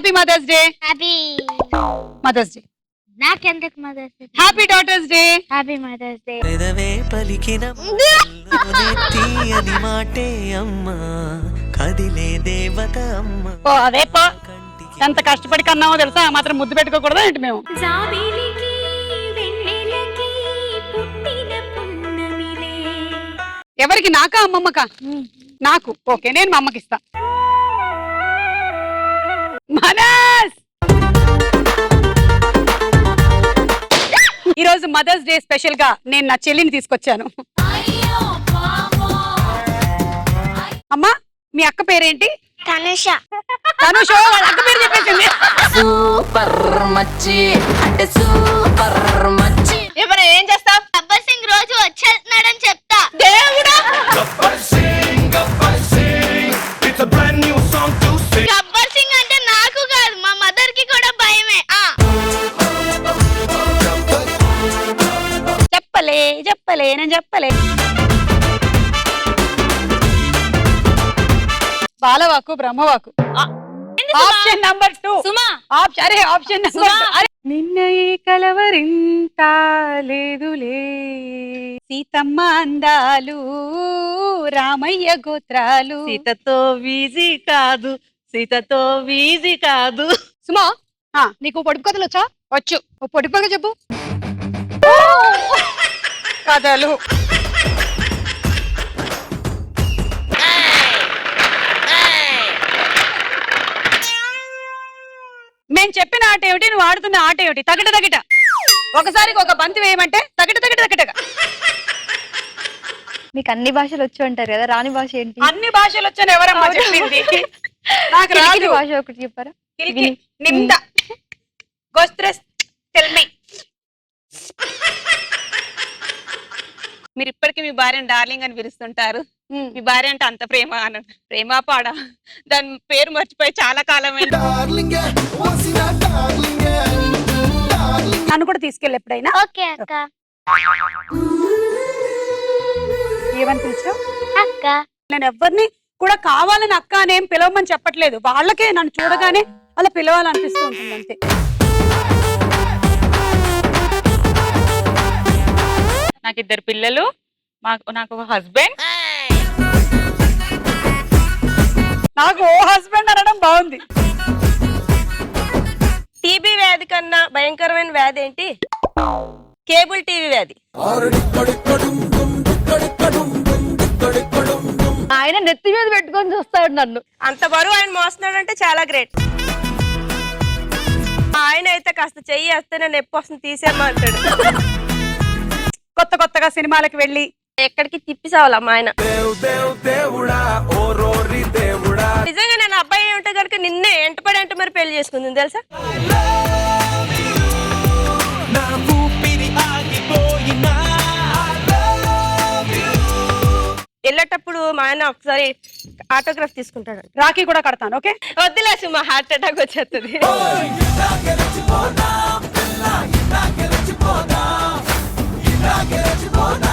Happy mother's day. Happy mother's day. నాకెందుకు mother's day? Happy daughter's day. Happy mother's day. పెదవే పలికిన తీయని మాటే అమ్మ కదిలే దేవత అమ్మ. ఓ అదే పో, ఎంత కష్టపడి కన్నామో తెలుసా, మాత్రం ముద్దు పెట్టుకోకూడదా ఏంటి మేము? ఎవరికి? నాకా అమ్మమ్మకా? నాకు. ఓకే, నేను మా అమ్మకి ఇస్తా. మనస్ ఈరోజు మదర్స్ డే స్పెషల్ గా నేను నా చెల్లిని తీసుకొచ్చాను. అమ్మా, మీ అక్క పేరేంటి? తనుష. తనుష వాళ్ళ అక్క పేరు చెప్పేసింది. సూపర్ మచ్చి అంటే సూపర్ మచ్చి. ఇప్పుడు ఏం చేస్తావు? గబ్బర్ సింగ్ రోజు వచ్చేస్తున్నాడని చెప్తా. దేవుడా, గబ్బర్ సింగ్ అంటే నాకు కాదు, మా మదర్ కి కూడా భయమే. చెప్పలే నేను చెప్పలే. బాలవాకు బ్రహ్మవాకు. Option number 2. Option number 2. నిన్న ఈ కలవరింత లేదులే, సీతమ్మ అందాలు రామయ్య గోత్రాలు. సీతతో వీజీ కాదు, సీతతో వీజీ కాదు. సుమా, నీకు పొడుపు కథలు వచ్చా? వచ్చు. ఓ పొడుపు కథ చెప్పు. కథలు నేను చెప్పిన ఆట ఏమిటి, నువ్వు ఆడుతున్న ఆట ఏమిటి? తగట తగట. ఒకసారికి ఒక బంతి వేయమంటే తగట తగట తగటగా. మీకు అన్ని భాషలు వచ్చు అంటారు కదా, రాని భాష ఏంటి? అన్ని భాషలు వచ్చాను ఎవరమ్మా చెప్పింది? నాకు రాదు. భాష ఒకటి చెప్పారా? నింద గోస్త్రెస్ టెల్ మీ. మీరు ఇప్పటికీ మీ భార్యను డార్లింగ్ అని పిలుస్తుంటారు. మీ భార్య అంటే అంత ప్రేమ అని. ప్రేమ పాడ, దాని పేరు మర్చిపోయి చాలా కాలమైంది. నన్ను కూడా తీసుకెళ్ళి ఎప్పుడైనా. ఓకే అక్క. ఏమని పిలిచావు? అక్క. నేను ఎవరిని కూడా కావాలని అక్క అనేం పిలవమని చెప్పట్లేదు. వాళ్ళకే నన్ను చూడగానే అలా పిలవాలనిపిస్తూ ఉంటుంది అంతే. నాకు 2 పిల్లలు, నాకు ఒక హస్బెండ్. నాకు ఓ హస్బెండ్ అనడం బాగుంది. టీబీ వ్యాధి కన్నా భయంకరమైన వ్యాధి ఏంటి? కేబుల్ టీవీ వ్యాధి. ఆయన నెత్తి మీద పెట్టుకొని చూస్తాడు నన్ను. అంత బరువు ఆయన మోస్తున్నాడంటే చాలా గ్రేట్. ఆయన అయితే కాస్త చెయ్యి వేస్తే నేను ఎప్పుడు వస్తుంది తీసేయమంటాడు. కొత్తగా సినిమాలకు వెళ్ళి ఎక్కడికి తిప్పిసావాలమ్మా ఆయన. నిజంగా నేను అబ్బాయి ఉంటే కనుక నిన్నే ఎంటపడి అంటే మరి పెళ్లి చేసుకుంది తెలుసా. వెళ్ళేటప్పుడు మా ఆయన ఒకసారి ఆటోగ్రాఫ్ తీసుకుంటాడు. రాఖీ కూడా కడతాను. ఓకే, వద్దులే సుమా, హార్ట్ అటాక్ వచ్చేస్తుంది. Get